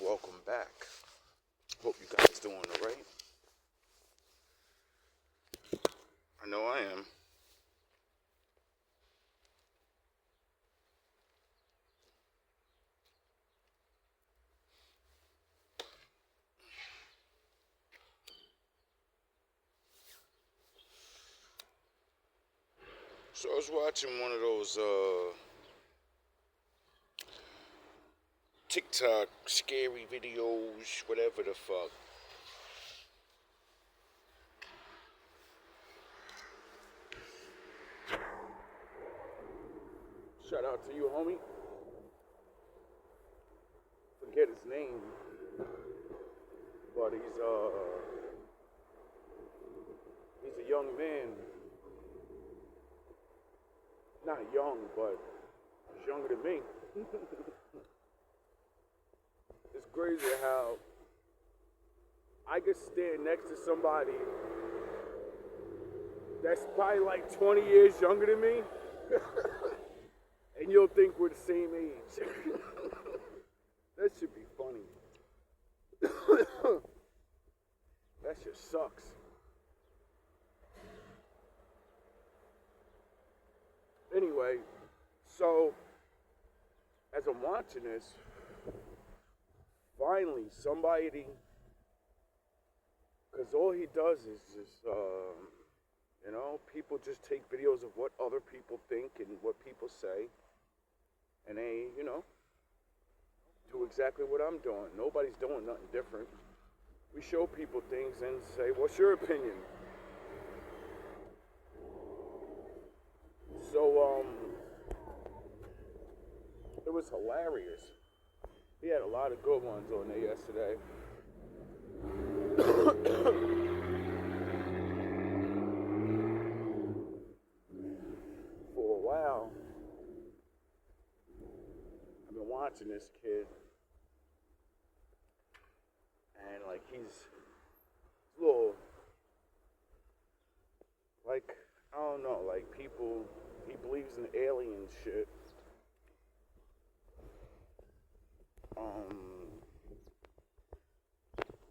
welcome back. Hope you guys doing alright. I know I am. So I was watching one of those TikTok scary videos, whatever the fuck. Shout out to you, homie. Forget his name, but he's a young man. Not young, but he's younger than me. It's crazy how I could stand next to somebody that's probably like 20 years younger than me, and you'll think we're the same age. That should be funny. That shit sucks. Anyway, so as I'm watching this, finally somebody, because all he does is just, people just take videos of what other people think and what people say, and they, do exactly what I'm doing. Nobody's doing nothing different. We show people things and say, what's your opinion? So, it was hilarious. He had a lot of good ones on there yesterday. For a while, I've been watching this kid, and like he's a little, like, I don't know, like people, he believes in alien shit.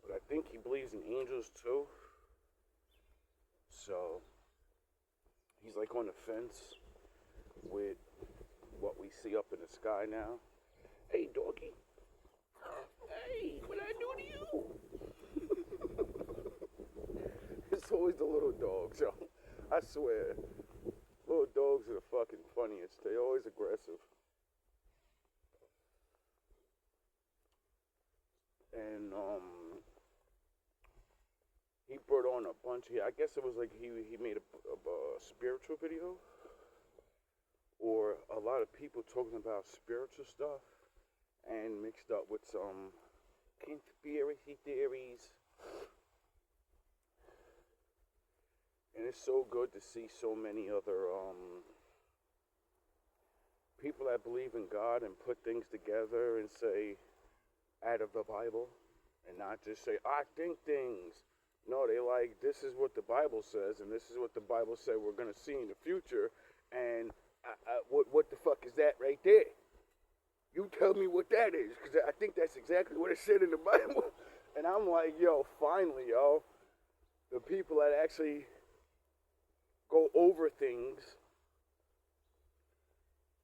But I think he believes in angels too. So he's like on the fence with what we see up in the sky now. Hey, doggy. Hey, what I do to you? It's always the little dogs, yo. I swear. Little dogs are the fucking funniest. They're always aggressive. And he brought on a bunch of, I guess it was like he made a spiritual video, or a lot of people talking about spiritual stuff and mixed up with some conspiracy theories. And it's so good to see so many other people that believe in God and put things together and say, out of the Bible, and not just say, I think things. No, they like, this is what the Bible says, and this is what the Bible said we're going to see in the future, and what the fuck is that right there? You tell me what that is, because I think that's exactly what it said in the Bible. And I'm like, yo, finally, yo, the people that actually go over things,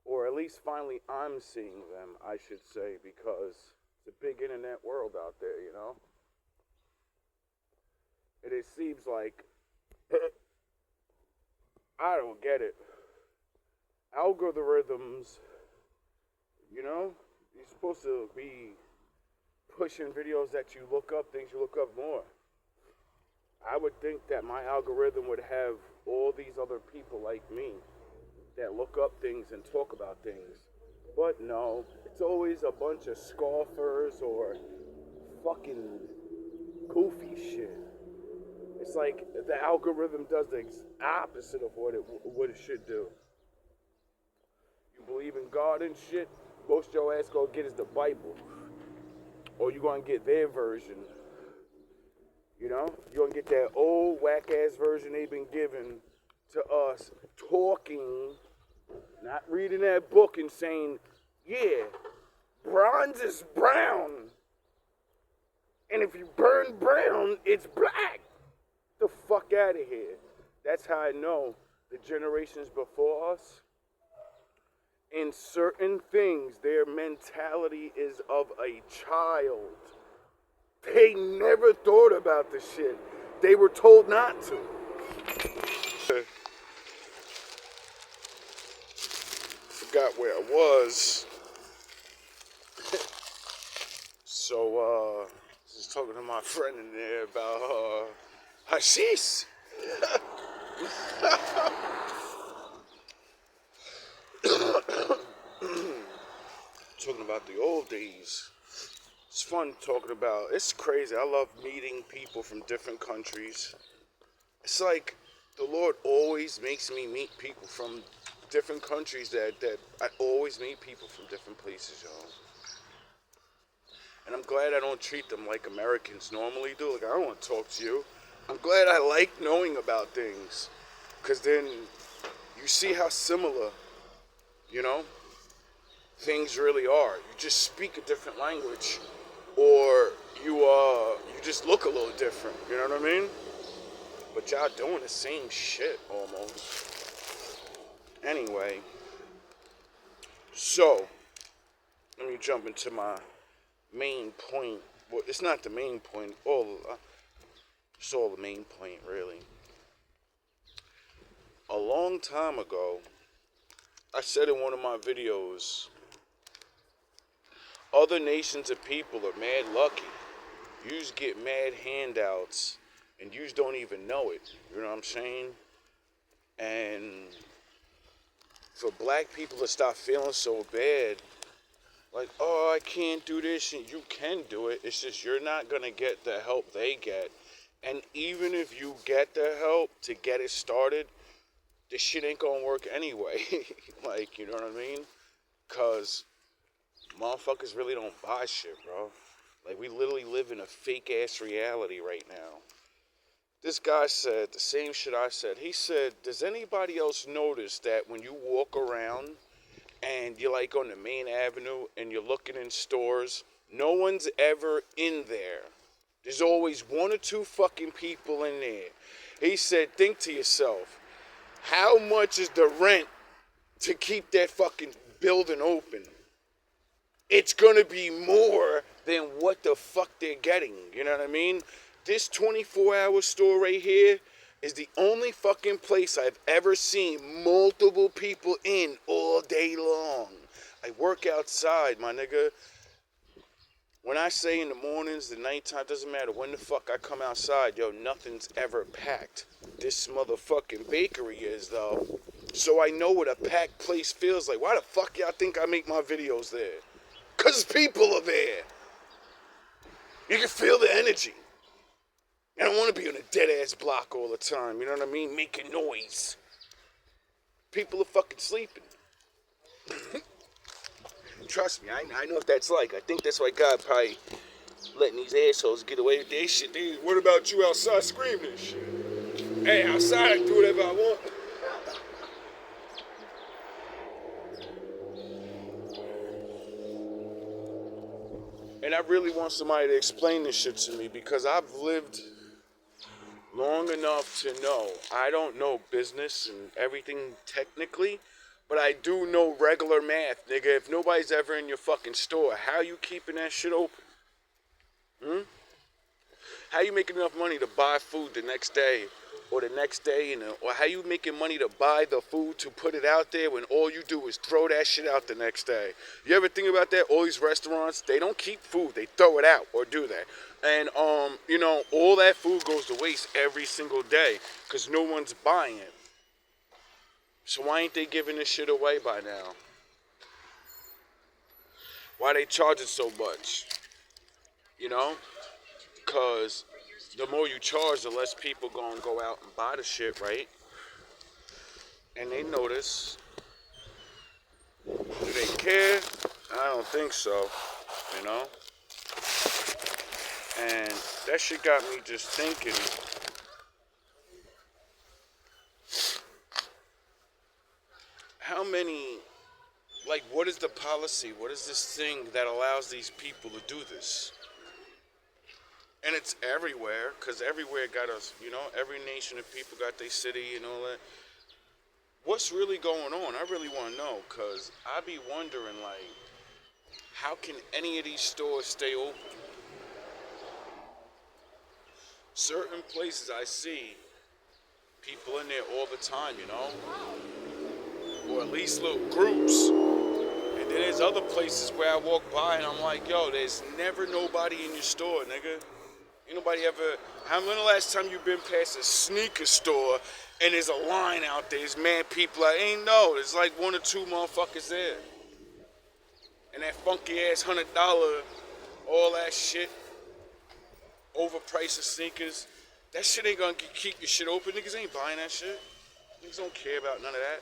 or at least finally I'm seeing them, I should say, because it's a big internet world out there, And it seems like, I don't get it. Algorithms, you're supposed to be pushing videos that you look up, things you look up more. I would think that my algorithm would have all these other people like me that look up things and talk about things. But no, it's always a bunch of scoffers or fucking goofy shit. It's like the algorithm does the opposite of what it should do. You believe in God and shit, most your ass gonna get is the Bible. Or you gonna get their version. You're gonna get that old whack ass version they've been giving to us, talking, not reading that book and saying, yeah, bronze is brown. And if you burn brown, it's black. The fuck out of here. That's how I know the generations before us, in certain things, their mentality is of a child. They never thought about the shit. They were told not to. Forgot where I was. So, just talking to my friend in there about hashish. Talking about the old days. It's fun talking about, it's crazy. I love meeting people from different countries. It's like the Lord always makes me meet people from different countries that I always meet people from different places, y'all. And I'm glad I don't treat them like Americans normally do. Like, I don't want to talk to you. I'm glad I like knowing about things. Because then you see how similar, you know, things really are. You just speak a different language. Or you just look a little different. You know what I mean? But y'all doing the same shit almost. Anyway. So, let me jump into my main point. Well, it's not the main point. It's all the main point, really. A long time ago, I said in one of my videos, other nations of people are mad lucky. You just get mad handouts, and you just don't even know it. You know what I'm saying? And for black people to stop feeling so bad, like, oh, I can't do this, and you can do it. It's just you're not going to get the help they get. And even if you get the help to get it started, this shit ain't going to work anyway. Like, you know what I mean? Because motherfuckers really don't buy shit, bro. Like, we literally live in a fake-ass reality right now. This guy said the same shit I said. He said, does anybody else notice that when you walk around and you're like on the main avenue and you're looking in stores, no one's ever in there? There's always one or two fucking people in there. He said, think to yourself, how much is the rent to keep that fucking building open? It's gonna be more than what the fuck they're getting. You know what I mean? This 24-hour store right here is the only fucking place I've ever seen multiple people in all day long. I work outside, my nigga. When I say in the mornings, the nighttime, doesn't matter when the fuck I come outside, yo, nothing's ever packed. This motherfucking bakery is, though. So I know what a packed place feels like. Why the fuck y'all think I make my videos there? Because people are there. You can feel the energy. I don't want to be on a dead-ass block all the time, you know what I mean? Making noise. People are fucking sleeping. Trust me, I know what that's like. I think that's why God probably letting these assholes get away with their shit. What about you outside screaming and shit? Hey, outside I can do whatever I want. And I really want somebody to explain this shit to me because I've lived long enough to know. I don't know business and everything technically, but I do know regular math, nigga. If nobody's ever in your fucking store, how you keeping that shit open? How you making enough money to buy food the next day or the next day, or how you making money to buy the food to put it out there when all you do is throw that shit out the next day? You ever think about that? All these restaurants, they don't keep food, they throw it out or do that. And you know, all that food goes to waste every single day because no one's buying it. So why ain't they giving this shit away by now? Why they charging so much? You know? Because the more you charge, the less people gonna go out and buy the shit, right? And they notice. Do they care? I don't think so, you know? And that shit got me just thinking. How many, like, what is the policy? What is this thing that allows these people to do this? And it's everywhere, because everywhere got us, you know, every nation of people got their city and all that. What's really going on? I really want to know, because I be wondering, like, how can any of these stores stay open? Certain places I see people in there all the time, you know? Or at least little groups. And then there's other places where I walk by and I'm like, yo, there's never nobody in your store, nigga. Ain't nobody ever. When the last time you been past a sneaker store and there's a line out there? There's mad people. I ain't know. There's like one or two motherfuckers there. And that funky ass $100, all that shit, overpriced sneakers. That shit ain't gonna keep your shit open. Niggas ain't buying that shit. Niggas don't care about none of that.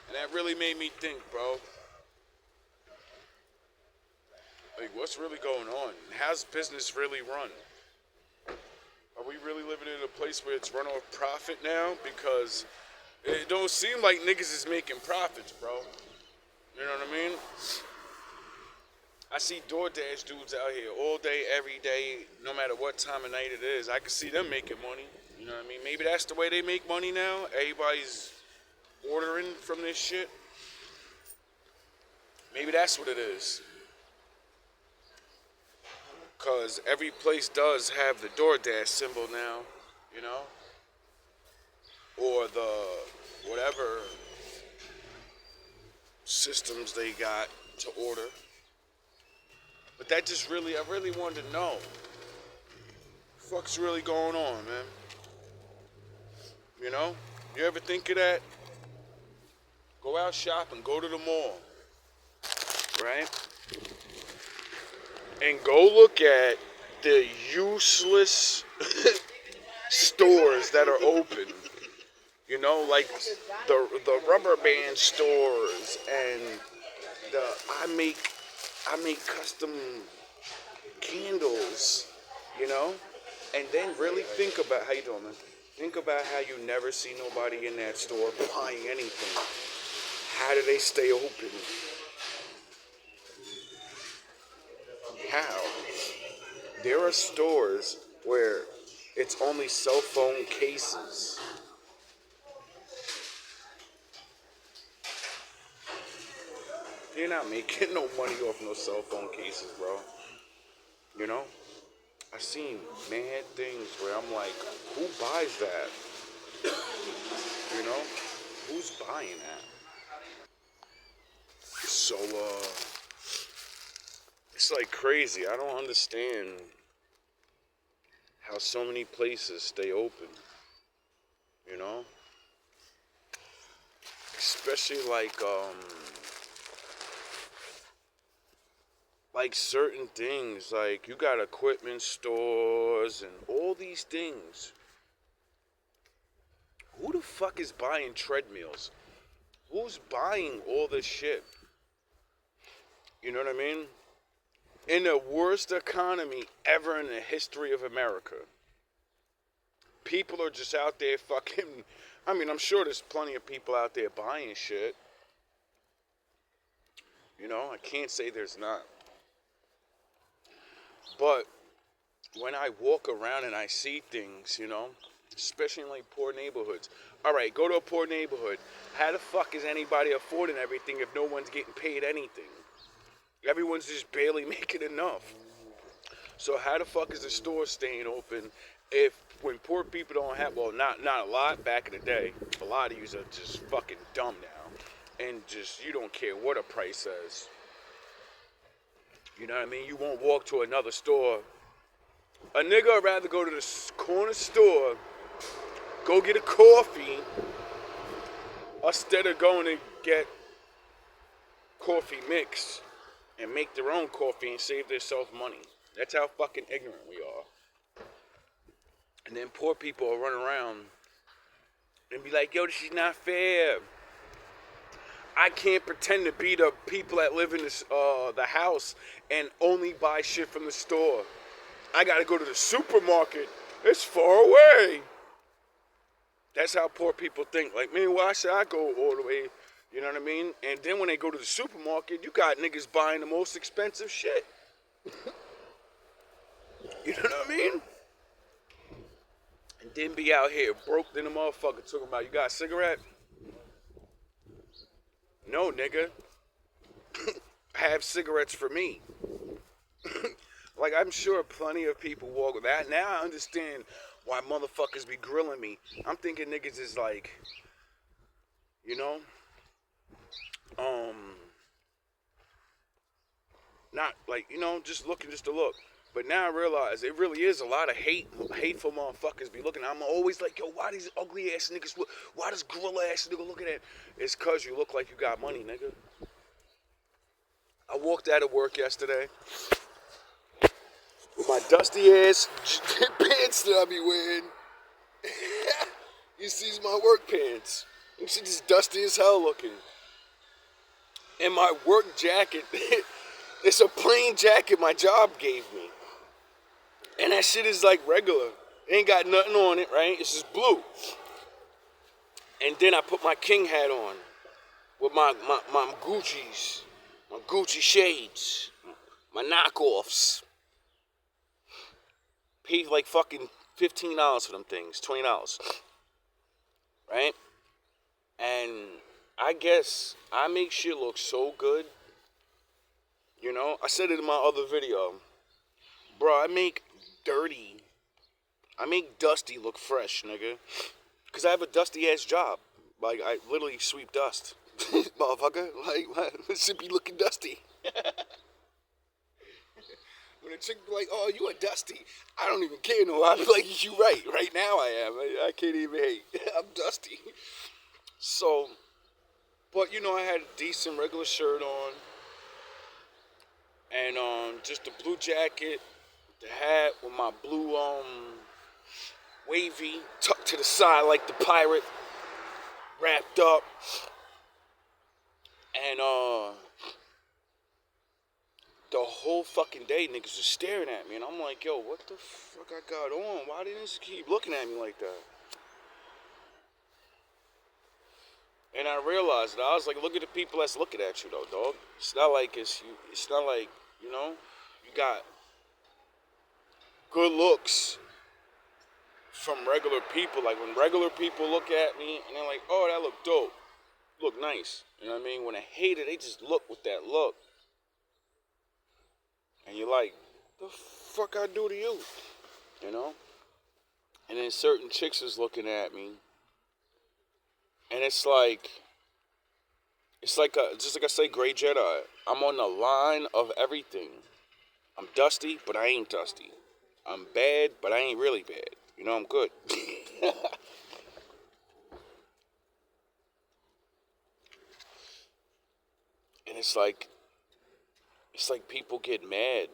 And that really made me think, bro. Like, what's really going on? How's business really run? Are we really living in a place where it's run off profit now? Because it don't seem like niggas is making profits, bro. You know what I mean? I see DoorDash dudes out here all day, every day, no matter what time of night it is. I can see them making money. You know what I mean? Maybe that's the way they make money now. Everybody's ordering from this shit. Maybe that's what it is. Because every place does have the DoorDash symbol now, you know? Or the whatever systems they got to order. But that just I really wanted to know. What the fuck's really going on, man? You know? You ever think of that? Go out shopping, go to the mall. Right? And go look at the useless stores that are open. You know, like the rubber band stores and I make custom candles, you know? And then really think about how you doing, man? Think about how you never see nobody in that store buying anything. How do they stay open? How? There are stores where it's only cell phone cases. You're not making no money off no cell phone cases, bro. You know? I've seen mad things where I'm like, who buys that? You know? Who's buying that? So, it's like crazy. I don't understand how so many places stay open. You know? Especially like certain things, like you got equipment stores and all these things. Who the fuck is buying treadmills? Who's buying all this shit? You know what I mean? In the worst economy ever in the history of America, people are just out there fucking, I mean, I'm sure there's plenty of people out there buying shit. You know, I can't say there's not. But when I walk around and I see things, you know, especially in like poor neighborhoods. All right, go to a poor neighborhood. How the fuck is anybody affording everything if no one's getting paid anything? Everyone's just barely making enough. So how the fuck is the store staying open when poor people don't have, well, not a lot back in the day. A lot of you are just fucking dumb now. And just, you don't care what a price says. You know what I mean? You won't walk to another store. A nigga would rather go to the corner store, go get a coffee, instead of going to get coffee mix and make their own coffee and save themselves money. That's how fucking ignorant we are. And then poor people will run around and be like, yo, this is not fair. I can't pretend to be the people that live in this, the house and only buy shit from the store. I gotta go to the supermarket. It's far away. That's how poor people think. Like, man, why should I go all the way? You know what I mean? And then when they go to the supermarket, you got niggas buying the most expensive shit. You know what I mean? And then be out here broke than a motherfucker talking about, you got a cigarette? No, nigga. I have cigarettes for me. Like, I'm sure plenty of people walk with that. Now I understand why motherfuckers be grilling me. I'm thinking niggas is like, you know, not like, you know, just looking just to look. But now I realize it really is a lot of hateful motherfuckers be looking. I'm always like, yo, why these ugly ass niggas look? Why this gorilla ass nigga looking at? It's cause you look like you got money, nigga. I walked out of work yesterday with my dusty ass pants that I be wearing. You see my work pants. You see just dusty as hell looking. And my work jacket, it's a plain jacket my job gave me. And that shit is like regular. Ain't got nothing on it, right? It's just blue. And then I put my king hat on with my Gucci's, my Gucci shades, my knockoffs. Paid like fucking $15 for them things, $20. Right? And I guess I make shit look so good. You know, I said it in my other video. Bro, I make dusty look fresh, nigga. Because I have a dusty ass job. Like, I literally sweep dust. Motherfucker. Like, it should be looking dusty. When a chick be like, oh, you a dusty. I don't even care no. I'm like, you right. Right now I am. I can't even hate. I'm dusty. So, but you know, I had a decent regular shirt on. And just a blue jacket, the hat with my blue wavy tucked to the side like the pirate, wrapped up. And the whole fucking day niggas was staring at me, and I'm like, yo, what the fuck I got on? Why didn't you keep looking at me like that? And I realized that I was like, look at the people that's looking at you though, dog. It's not like you know, you got good looks from regular people. Like when regular people look at me and they're like, oh, that look dope, look nice. You know what I mean? When I hate it, they just look with that look. And you're like, the fuck I do to you? You know? And then certain chicks is looking at me. And it's like just like I say, Grey Jedi. I'm on the line of everything. I'm dusty, but I ain't dusty. I'm bad, but I ain't really bad. You know, I'm good. And it's like people get mad,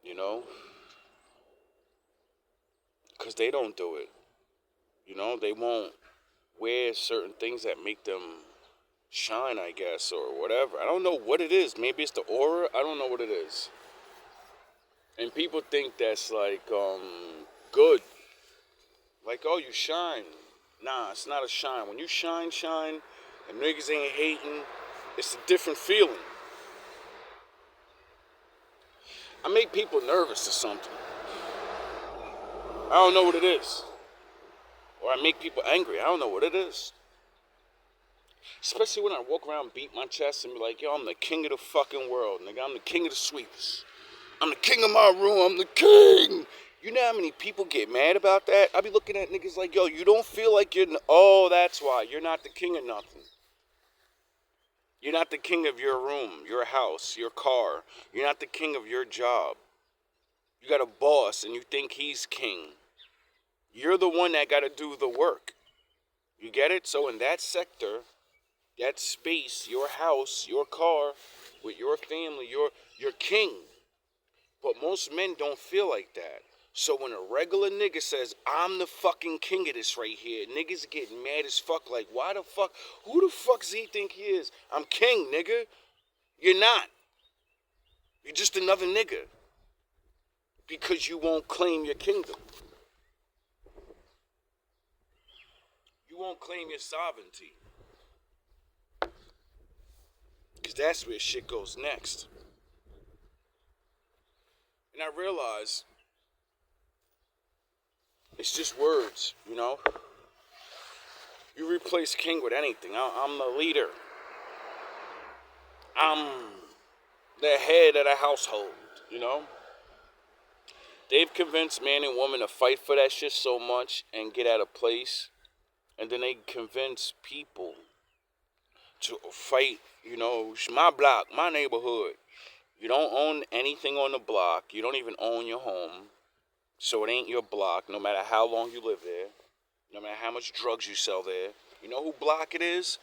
you know, because they don't do it. You know, they won't wear certain things that make them shine, I guess, or whatever. I don't know what it is. Maybe it's the aura. I don't know what it is. And people think that's like good. Like, oh, you shine. Nah, it's not a shine. When you shine, and niggas ain't hating, it's a different feeling. I make people nervous or something. I don't know what it is. Or I make people angry. I don't know what it is. Especially when I walk around, beat my chest, and be like, yo, I'm the king of the fucking world, nigga. I'm the king of the sweepers. I'm the king of my room. I'm the king. You know how many people get mad about that? I be looking at niggas like, yo, you don't feel like you're... Oh, that's why. You're not the king of nothing. You're not the king of your room, your house, your car. You're not the king of your job. You got a boss, and you think he's king. You're the one that got to do the work. You get it? So in that sector, that space, your house, your car, with your family, you're king. But most men don't feel like that. So when a regular nigga says, I'm the fucking king of this right here, niggas get mad as fuck like, why the fuck? Who the fuck does he think he is? I'm king, nigga. You're not. You're just another nigga. Because you won't claim your kingdom. You won't claim your sovereignty. Because that's where shit goes next. And I realize it's just words, you know? You replace king with anything. I'm the leader. I'm the head of the household, you know? They've convinced man and woman to fight for that shit so much and get out of place. And then they convince people to fight, you know, it's my block, my neighborhood. You don't own anything on the block. You don't even own your home. So it ain't your block, no matter how long you live there. No matter how much drugs you sell there. You know who block it is?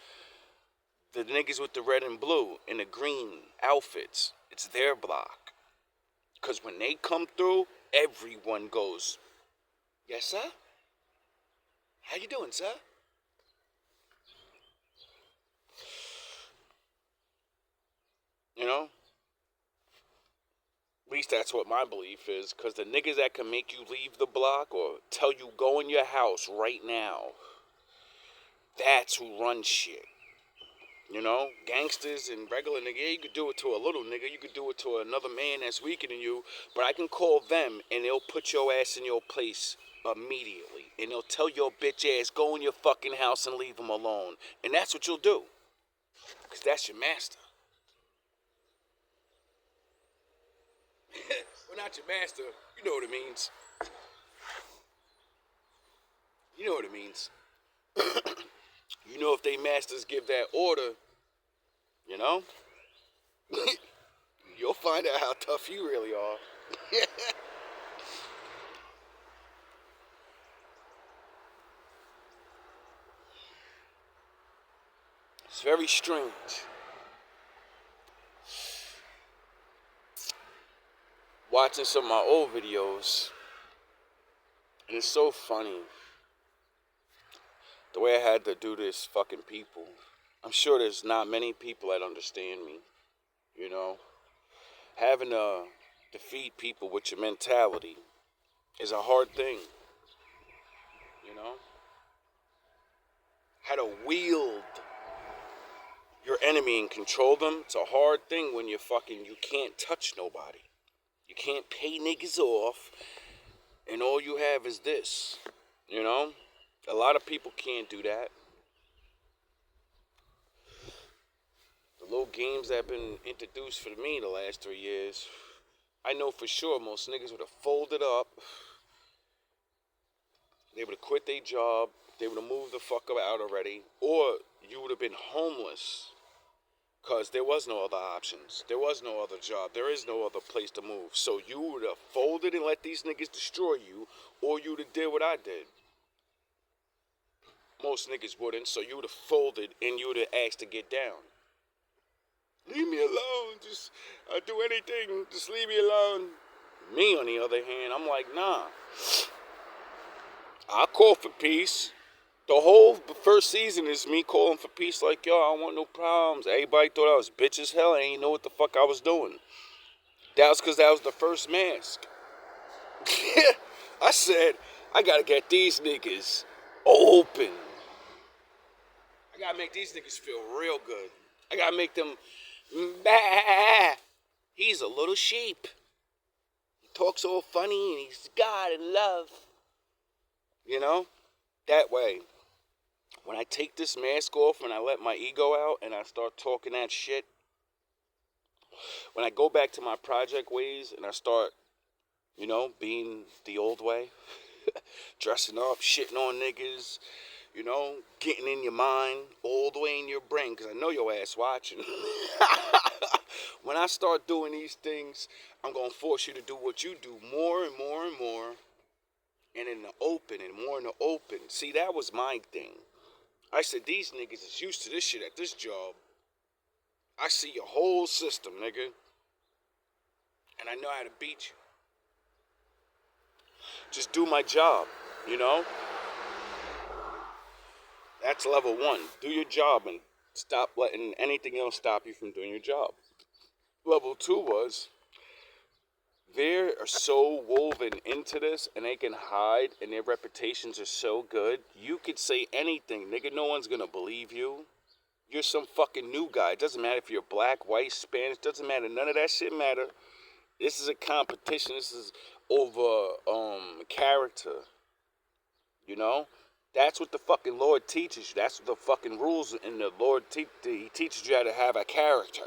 The niggas with the red and blue and the green outfits. It's their block. Because when they come through, everyone goes, yes, sir? How you doing, sir? You know? At least that's what my belief is. Because the niggas that can make you leave the block or tell you go in your house right now, that's who runs shit. You know, gangsters and regular nigga, yeah, you could do it to a little nigga, you could do it to another man that's weaker than you, but I can call them and they'll put your ass in your place immediately. And they'll tell your bitch ass, go in your fucking house and leave them alone. And that's what you'll do. Because that's your master. Well, not your master, you know what it means. You know what it means. You know if they masters give that order, you know, you'll find out how tough you really are. It's very strange. Watching some of my old videos, and it's so funny the way I had to do this fucking people. I'm sure there's not many people that understand me, you know. Having to defeat people with your mentality is a hard thing, you know. How to wield your enemy and control them, it's a hard thing when you can't touch nobody. You can't pay niggas off, and all you have is this, you know. A lot of people can't do that. The little games that have been introduced for me the last 3 years, I know for sure most niggas would have folded up. They would have quit their job. They would have moved the fuck out already. Or you would have been homeless. Because there was no other options. There was no other job. There is no other place to move. So you would have folded and let these niggas destroy you. Or you would have did what I did. Most niggas wouldn't. So you would have folded and you would have asked to get down. Leave me alone. I'll do anything. Just leave me alone. Me, on the other hand, I'm like, nah. I call for peace. The whole first season is me calling for peace like, yo, I don't want no problems. Everybody thought I was bitch as hell. I ain't know what the fuck I was doing. That was because that was the first mask. I said, I gotta get these niggas open. I gotta make these niggas feel real good. I gotta make them, bah. He's a little sheep. He talks all funny and he's God and love. You know? That way. When I take this mask off and I let my ego out and I start talking that shit, when I go back to my project ways and I start, you know, being the old way, dressing up, shitting on niggas, you know, getting in your mind, all the way in your brain, because I know your ass watching. When I start doing these things, I'm going to force you to do what you do more and more and more, and in the open and more in the open. See, that was my thing. I said, these niggas is used to this shit at this job. I see your whole system, nigga. And I know how to beat you. Just do my job, you know? That's level 1. Do your job and stop letting anything else stop you from doing your job. Level 2 was, they are so woven into this and they can hide and their reputations are so good. You could say anything, nigga, no one's gonna believe you. You're some fucking new guy. It doesn't matter if you're black, white, Spanish, doesn't matter. None of that shit matter. This is a competition. This is over character. You know? That's what the fucking Lord teaches you. That's what the fucking rules in the Lord He teaches you how to have a character.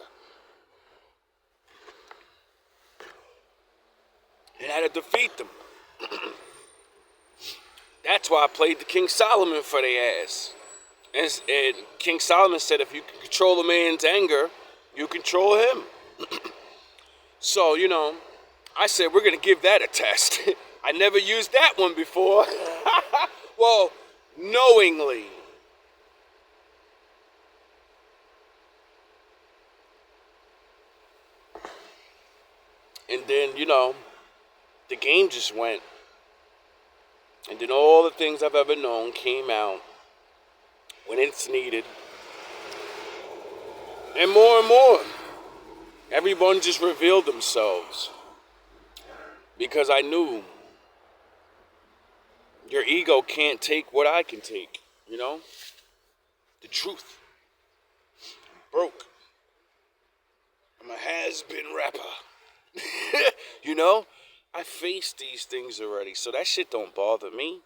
And how to defeat them. That's why I played the King Solomon for their ass. And King Solomon said if you can control a man's anger, you control him. So, you know, I said we're going to give that a test. I never used that one before. Well, knowingly. And then, you know, the game just went. And then all the things I've ever known came out when it's needed. And more. Everyone just revealed themselves. Because I knew your ego can't take what I can take, you know? The truth. I'm broke. I'm a has-been rapper. You know? I faced these things already, so that shit don't bother me.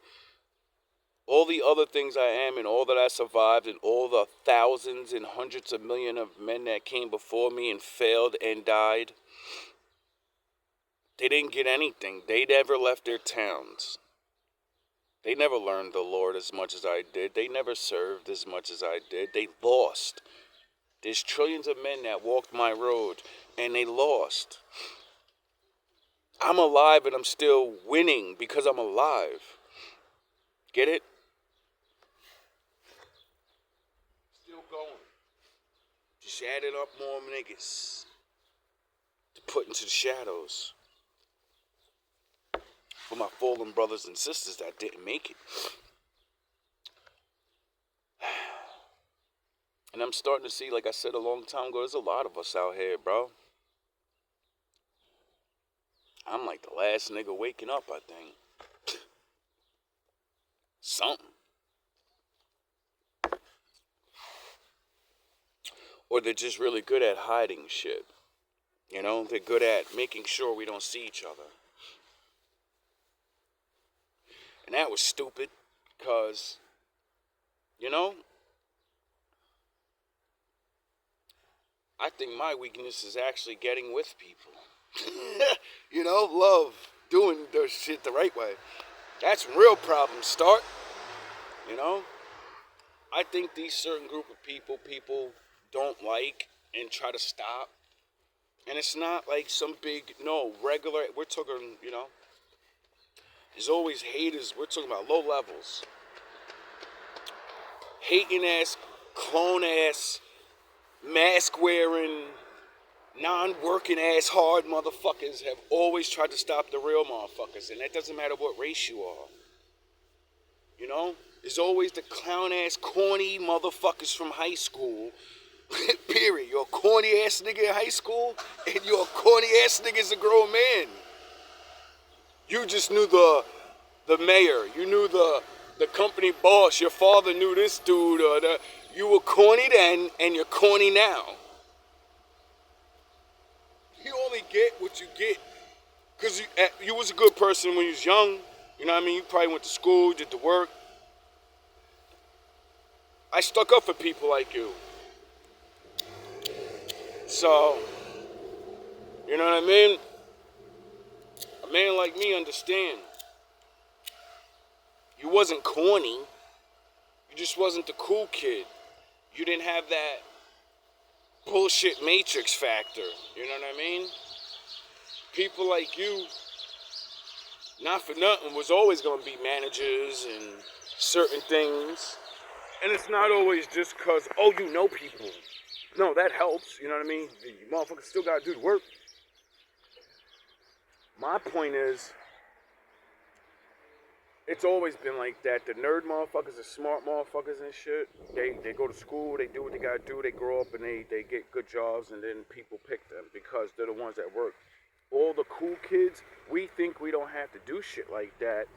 All the other things I am and all that I survived and all the thousands and hundreds of millions of men that came before me and failed and died, they didn't get anything. They never left their towns. They never learned the Lord as much as I did. They never served as much as I did. They lost. There's trillions of men that walked my road and they lost. I'm alive and I'm still winning because I'm alive. Get it? Still going. Just adding up more niggas to put into the shadows. For my fallen brothers and sisters that didn't make it. And I'm starting to see, like I said a long time ago, there's a lot of us out here, bro. I'm like the last nigga waking up, I think. Something. Or they're just really good at hiding shit. You know, they're good at making sure we don't see each other. And that was stupid, because, you know, I think my weakness is actually getting with people. You know, love doing the shit the right way. That's real problems start. You know, I think these certain group of people don't like and try to stop. And it's not like some big, no, regular, we're talking, you know, there's always haters. We're talking about low levels. Hating ass, clone ass, mask wearing, non-working ass hard motherfuckers have always tried to stop the real motherfuckers, and that doesn't matter what race you are. You know? There's always the clown ass corny motherfuckers from high school. Period. You're a corny ass nigga in high school, and you're a corny ass nigga as a grown man. You just knew the mayor. You knew the company boss. Your father knew this dude. You were corny then, and you're corny now. You only get what you get because you was a good person when you was young. You know what I mean? You probably went to school, did the work. I stuck up for people like you. So, you know what I mean? A man like me understand. You wasn't corny. You just wasn't the cool kid. You didn't have that bullshit matrix factor. You know what I mean? People like you, not for nothing, was always going to be managers and certain things. And it's not always just because, oh, you know people. No, that helps. You know what I mean? The motherfuckers still got to do the work. My point is, it's always been like that. The nerd motherfuckers, the smart motherfuckers and shit, they go to school, they do what they gotta do, they grow up and they get good jobs, and then people pick them because they're the ones that work. All the cool kids, we think we don't have to do shit like that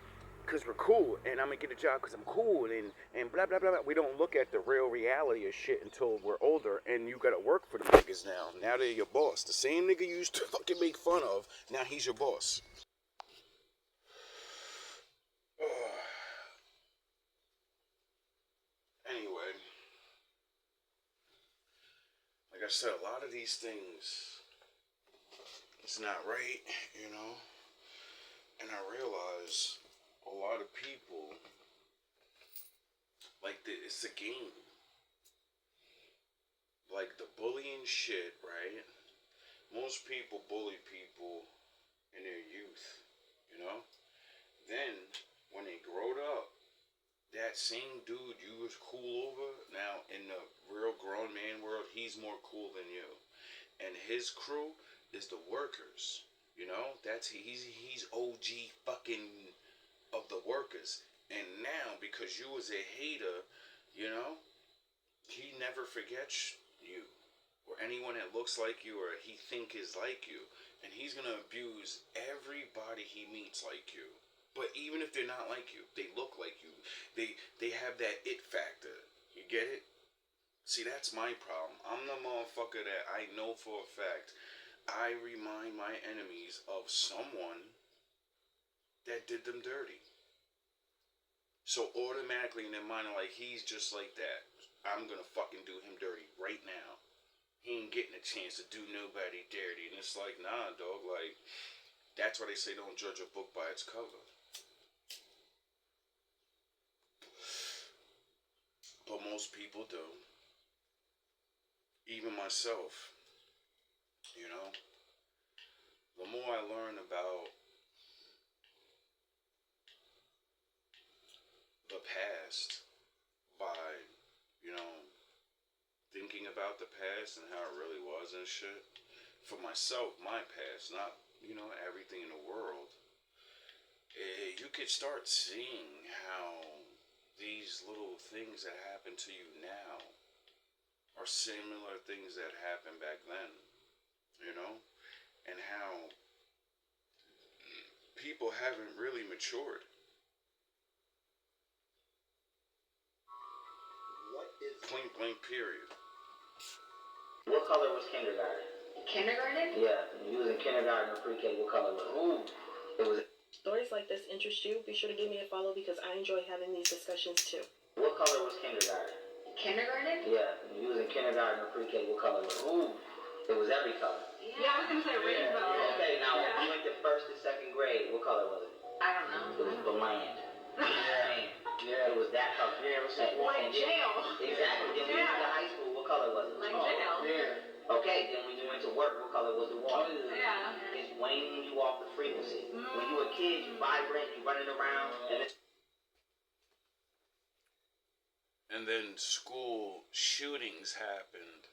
because we're cool, and I'm gonna get a job because I'm cool, and blah blah blah blah. We don't look at the real reality of shit until we're older, and you gotta work for the niggas now. Now they're your boss. The same nigga you used to fucking make fun of, now he's your boss. Anyway, like I said, a lot of these things, it's not right, you know. And I realize a lot of people, like, it's a game. Like the bullying shit, right? Most people bully people in their youth, you know? Then, when they growed up, that same dude you was cool over, now in the real grown man world, he's more cool than you. And his crew is the workers. You know, he's OG fucking of the workers. And now, because you was a hater, you know, he never forgets you or anyone that looks like you or he think is like you. And he's gonna abuse everybody he meets like you. But even if they're not like you, they look like you. They have that it factor. You get it? See, that's my problem. I'm the motherfucker that I know for a fact I remind my enemies of someone that did them dirty. So automatically in their mind, like, he's just like that. I'm gonna fucking do him dirty right now. He ain't getting a chance to do nobody dirty. And it's like, nah, dog, like, that's why they say don't judge a book by its cover. But most people do. Even myself. You know, the more I learn about the past by, you know, thinking about the past and how it really was and shit, for myself, my past, not, you know, everything in the world, you could start seeing how these little things that happen to you now are similar things that happened back then. You know, and how people haven't really matured. What is Point blank period. What color was kindergarten? Kindergarten? Yeah, you was in kindergarten or pre-K. What color was it? Ooh. It was. Stories like this interest you, be sure to give me a follow because I enjoy having these discussions too. What color was kindergarten? Kindergarten? Yeah, you was in kindergarten or pre-K. What color was it? Ooh. It was every color. Yeah, I was gonna say rainbow. Okay, now when you went to first and second grade, what color was it? I don't know. It was bland. Yeah, it was that color. Yeah, it was like jail. Exactly. Then when you went to high school, what color was it? Like jail. Yeah. Okay, then when you went to work, what color was the wall? Yeah. It's waning you off the frequency. When you were a kid, you vibrant, you running around, And then school shootings happened.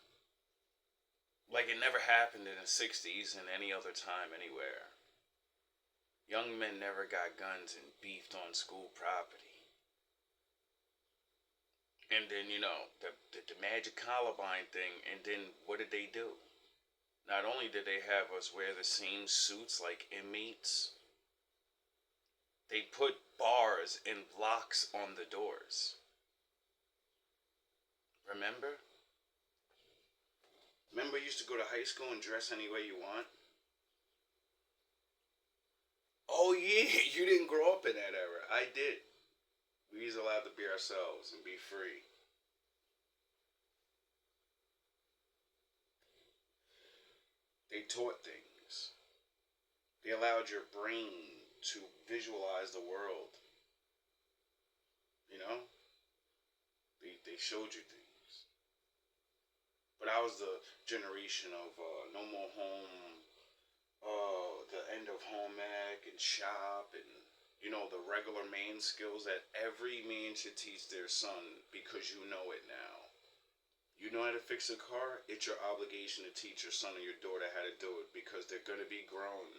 Like it never happened in the 60s and any other time anywhere. Young men never got guns and beefed on school property. And then, you know, the Magic Columbine thing, and then what did they do? Not only did they have us wear the same suits like inmates, they put bars and locks on the doors. Remember? Remember you used to go to high school and dress any way you want? Oh yeah, you didn't grow up in that era. I did. We was allowed to be ourselves and be free. They taught things. They allowed your brain to visualize the world. You know? They showed you things. But I was the generation of no more home, the end of home ec and shop and, you know, the regular man skills that every man should teach their son because you know it now. You know how to fix a car? It's your obligation to teach your son or your daughter how to do it because they're going to be grown.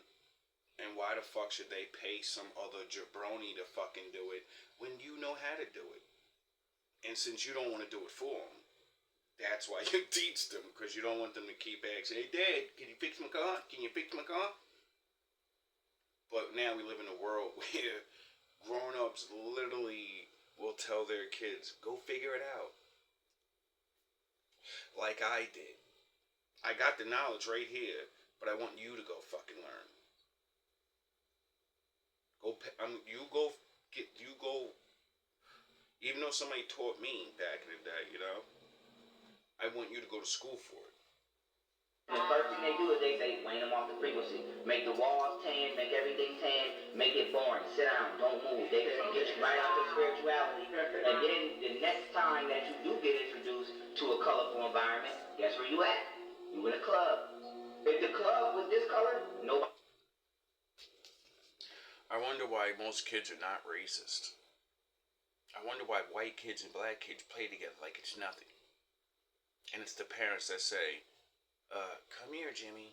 And why the fuck should they pay some other jabroni to fucking do it when you know how to do it? And since you don't want to do it for them, that's why you teach them, because you don't want them to keep asking, hey, Dad, can you fix my car? Can you fix my car? But now we live in a world where grown-ups literally will tell their kids, go figure it out. Like I did. I got the knowledge right here, but I want you to go fucking learn. You go. Even though somebody taught me back in the day, you know, I want you to go to school for it. The first thing they do is they say, wane them off the frequency. Make the walls tan, make everything tan, make it boring. Sit down, don't move. They can get you right out of spirituality. And then the next time that you do get introduced to a colorful environment, guess where you at? You in a club. If the club was this color, nobody. I wonder why most kids are not racist. I wonder why white kids and black kids play together like it's nothing. And it's the parents that say, come here, Jimmy.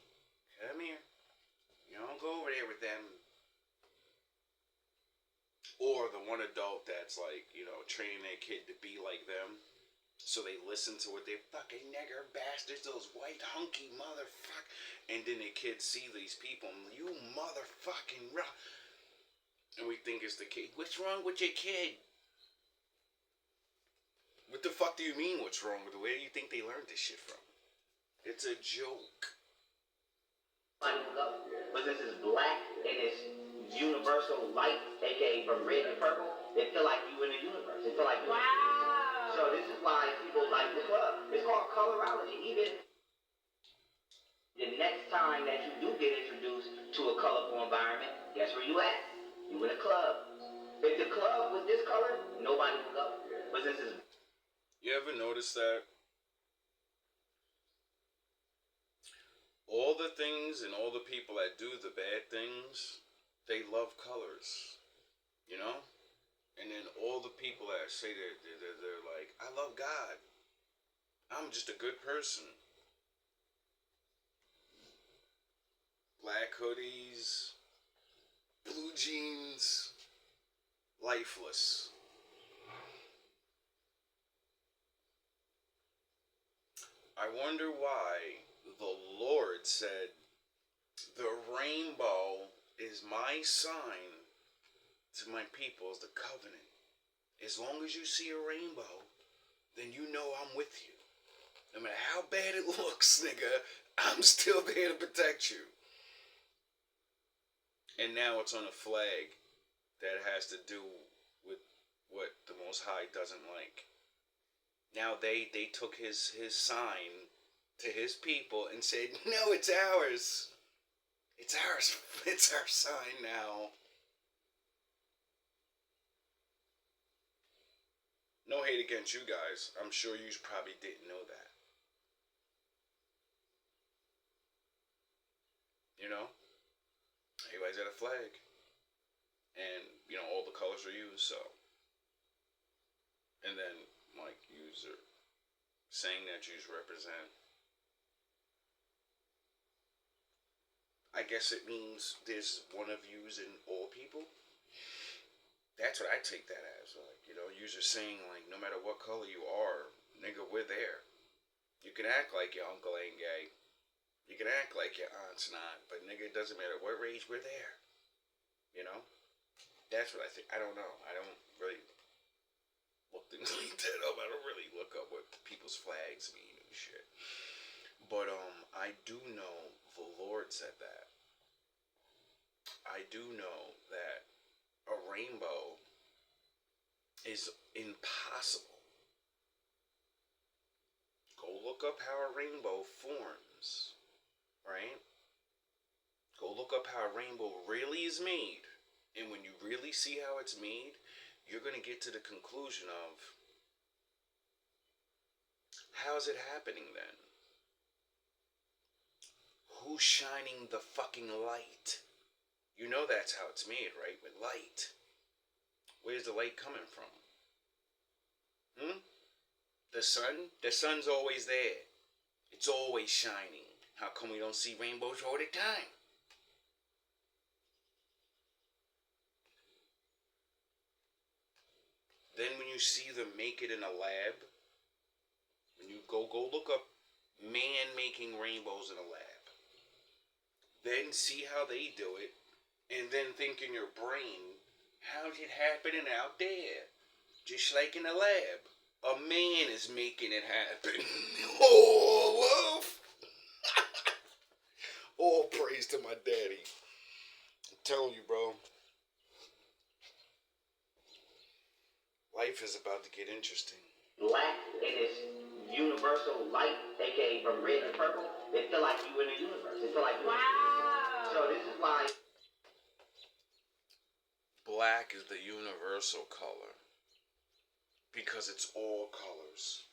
Come here. You don't go over there with them. Or the one adult that's like, you know, training their kid to be like them. So they listen to what they fucking nigger bastards, those white hunky motherfuck. And then the kids see these people, you motherfucking rock. And we think it's the kid. What's wrong with your kid? What the fuck do you mean what's wrong with it? Where do you think they learned this shit from? It's a joke. But this is black and it's universal light, aka from red and purple. It feel like you in the universe. It feel like you. Wow. So this is why people like the club. It's called colorology. Even the next time that you do get introduced to a colorful environment, guess where you at? You in a club. If the club was this color, nobody would go. But this is. You ever notice that? All the things and all the people that do the bad things, they love colors, you know? And then all the people that say they're like, I love God. I'm just a good person. Black hoodies, blue jeans, lifeless. I wonder why the Lord said, the rainbow is my sign to my people, as the covenant. As long as you see a rainbow, then you know I'm with you. No matter how bad it looks, nigga, I'm still there to protect you. And now it's on a flag that has to do with what the Most High doesn't like. Now they took his sign to his people and said, no, it's ours. It's ours. It's our sign now. No hate against you guys. I'm sure you probably didn't know that. You know? Everybody's got a flag. And, you know, all the colors are used, so. And then, like, you're saying that you represent. I guess it means there's one of yous in all people. That's what I take that as. Like, you know, yous are saying, like, no matter what color you are, nigga, we're there. You can act like your uncle ain't gay. You can act like your aunt's not. But, nigga, it doesn't matter what race, we're there. You know? That's what I think. I don't know. I don't really look things like that up. I don't really look up what people's flags mean and shit. But, I do know the Lord said that. I do know that a rainbow is impossible. Go look up how a rainbow forms, right? Go look up how a rainbow really is made. And when you really see how it's made, you're going to get to the conclusion of, how's it happening then? Who's shining the fucking light? You know that's how it's made, right? With light. Where's the light coming from? The sun? The sun's always there. It's always shining. How come we don't see rainbows all the time? Then when you see them make it in a lab, when you go look up man making rainbows in a lab. Then see how they do it, and then think in your brain, How's it happening out there? Just like in a lab. A man is making it happen. Oh, love. All praise to my daddy. I'm telling you, bro. Life is about to get interesting. Black in its universal light, aka from red to purple, it feel like you in the universe. It feel like you. Wow. So this is why. Black is the universal color. Because it's all colors.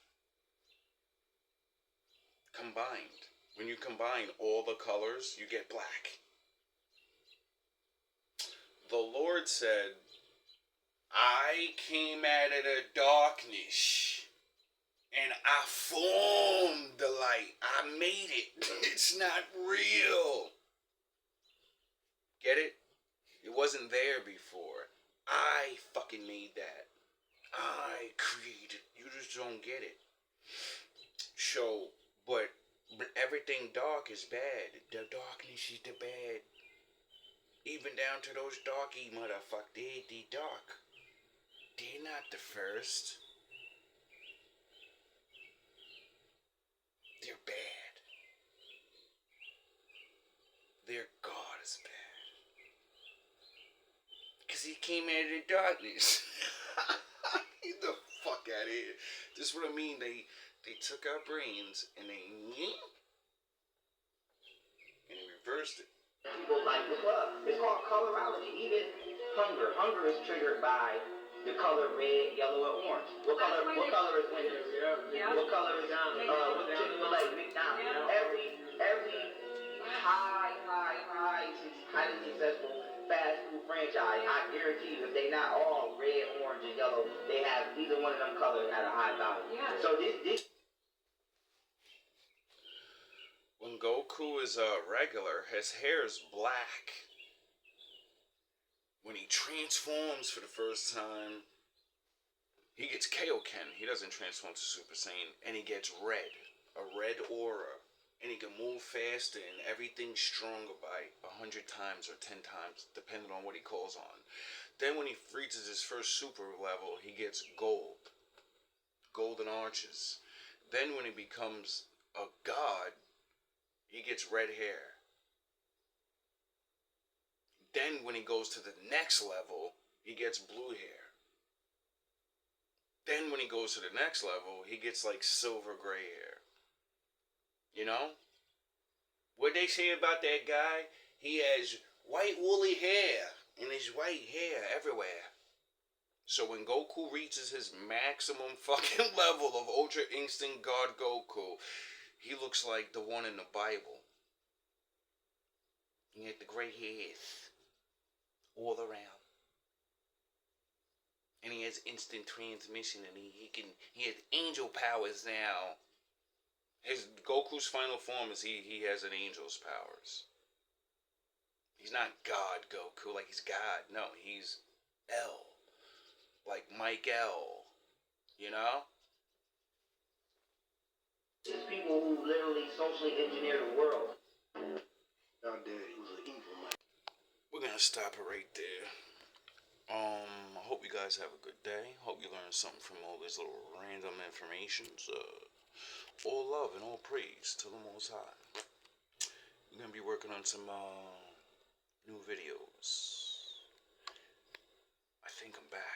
Combined. When you combine all the colors, you get black. The Lord said, I came out of the darkness and I formed the light. I made it. It's not real. Get it? It wasn't there before. I fucking made that. I created. You just don't get it. So, but everything dark is bad. The darkness is the bad. Even down to those darky motherfuckers, they dark. They're not the first. They're bad. Their God is bad. Because he came out of the darkness. Get the fuck out of here. This is what I mean. They took our brains and they reversed it. People like the club. It's called colorology. Even hunger. Hunger is triggered by the color red, yellow, or orange. What color is Wendy's? Yeah. What color is Chick-fil-A, McDonald's? Yeah. Every highly successful fast food franchise, I guarantee you, if they not all red, orange, and yellow, they have either one of them colors at a high value. Yeah. So this When Goku is regular, his hair is black. When he transforms for the first time, he gets Kaioken. He doesn't transform to Super Saiyan, and he gets red, a red aura, and he can move faster, and everything's stronger by 100 times or 10 times, depending on what he calls on. Then when he reaches his first super level, he gets gold, golden arches. Then when he becomes a god, he gets red hair. Then when he goes to the next level, he gets blue hair. Then when he goes to the next level, he gets like silver gray hair. You know? What they say about that guy? He has white woolly hair. And there's white hair everywhere. So when Goku reaches his maximum fucking level of Ultra Instinct God Goku, he looks like the one in the Bible. He had the gray hairs all around. And he has instant transmission, and he has angel powers now. His Goku's final form is he has an angel's powers. He's not God Goku like he's God. No, he's L. Like Mike L. You know? is people who literally socially engineer the world. Our daddy was an evil man. We're gonna stop it right there. I hope you guys have a good day. Hope you learned something from all this little random informations. All love and all praise to the Most High. We're gonna be working on some new videos. I think I'm back.